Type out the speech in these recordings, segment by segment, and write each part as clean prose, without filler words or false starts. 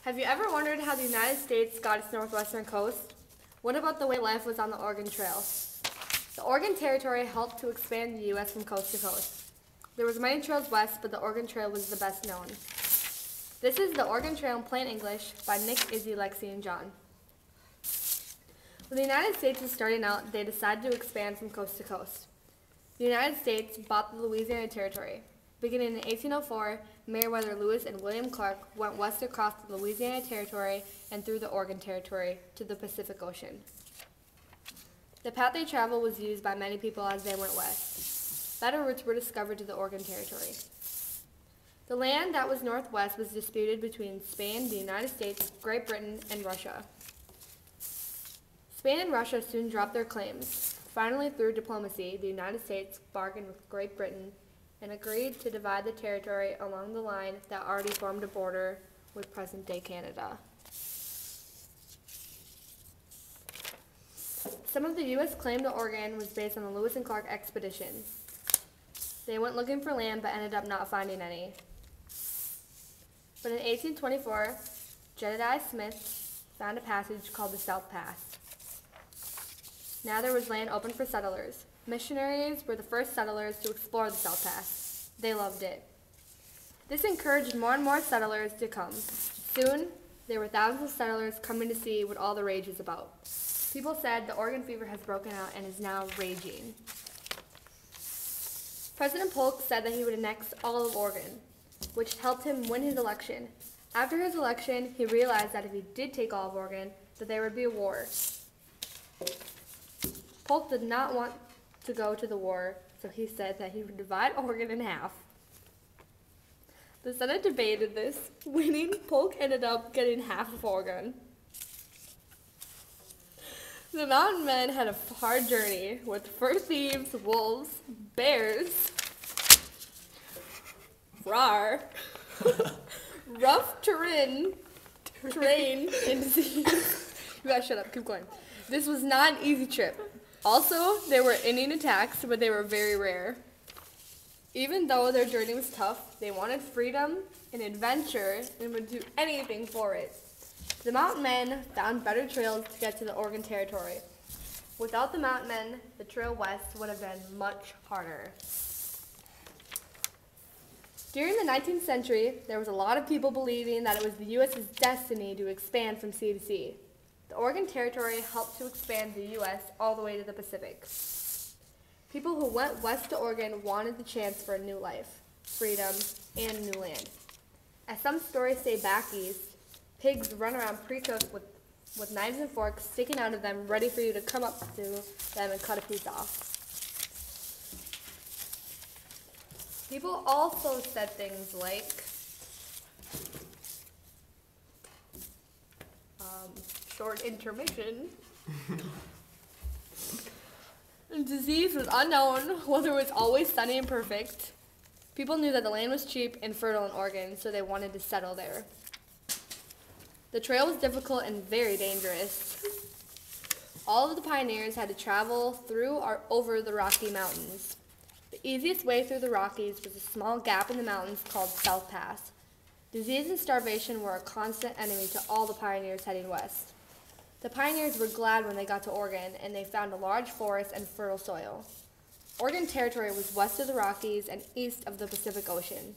Have you ever wondered how the United States got its northwestern coast? What about the way life was on the Oregon Trail? The Oregon Territory helped to expand the U.S. from coast to coast. There was many trails west, but the Oregon Trail was the best known. This is the Oregon Trail in plain English by Nick, Izzy, Lexi, and John. When the United States was starting out, they decided to expand from coast to coast. The United States bought the Louisiana Territory. Beginning in 1804, Meriwether Lewis and William Clark went west across the Louisiana Territory and through the Oregon Territory to the Pacific Ocean. The path they traveled was used by many people as they went west. Better routes were discovered to the Oregon Territory. The land that was northwest was disputed between Spain, the United States, Great Britain, and Russia. Spain and Russia soon dropped their claims. Finally, through diplomacy, the United States bargained with Great Britain and agreed to divide the territory along the line that already formed a border with present-day Canada. Some of the U.S. claim to Oregon was based on the Lewis and Clark expedition. They went looking for land but ended up not finding any. But in 1824, Jedediah Smith found a passage called the South Pass. Now there was land open for settlers. Missionaries were the first settlers to explore the South Pass. They loved it. This encouraged more and more settlers to come. Soon, there were thousands of settlers coming to see what all the rage is about. People said the Oregon fever has broken out and is now raging. President Polk said that he would annex all of Oregon, which helped him win his election. After his election, he realized that if he did take all of Oregon, that there would be a war. Polk did not want to go to the war, so he said that he would divide Oregon in half. The Senate debated this. Winning, Polk ended up getting half of Oregon. The mountain men had a hard journey with fur thieves, wolves, bears, rawr, rough terrain, and disease. You guys shut up, keep going. This was not an easy trip. Also, there were Indian attacks, but they were very rare. Even though their journey was tough, they wanted freedom and adventure and would do anything for it. The mountain men found better trails to get to the Oregon Territory. Without the mountain men, the trail west would have been much harder. During the 19th century, there was a lot of people believing that it was the U.S.'s destiny to expand from sea to sea. The Oregon Territory helped to expand the U.S. all the way to the Pacific. People who went west to Oregon wanted the chance for a new life, freedom, and new land. As some stories say back east, pigs run around pre-cooked with knives and forks sticking out of them, ready for you to come up to them and cut a piece off. People also said things like, short intermission. Disease was unknown, weather was always sunny and perfect. People knew that the land was cheap and fertile in Oregon, so they wanted to settle there. The trail was difficult and very dangerous. All of the pioneers had to travel through or over the Rocky Mountains. The easiest way through the Rockies was a small gap in the mountains called South Pass. Disease and starvation were a constant enemy to all the pioneers heading west. The pioneers were glad when they got to Oregon and they found a large forest and fertile soil. Oregon Territory was west of the Rockies and east of the Pacific Ocean.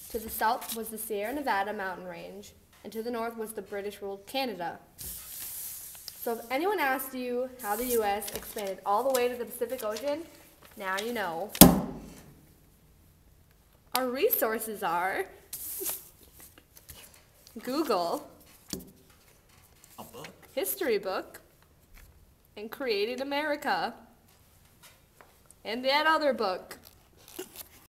To the south was the Sierra Nevada mountain range, and to the north was the British-ruled Canada. So if anyone asked you how the U.S. expanded all the way to the Pacific Ocean, now you know. Our resources are Google, a book, history book, and Creating America, and that other book.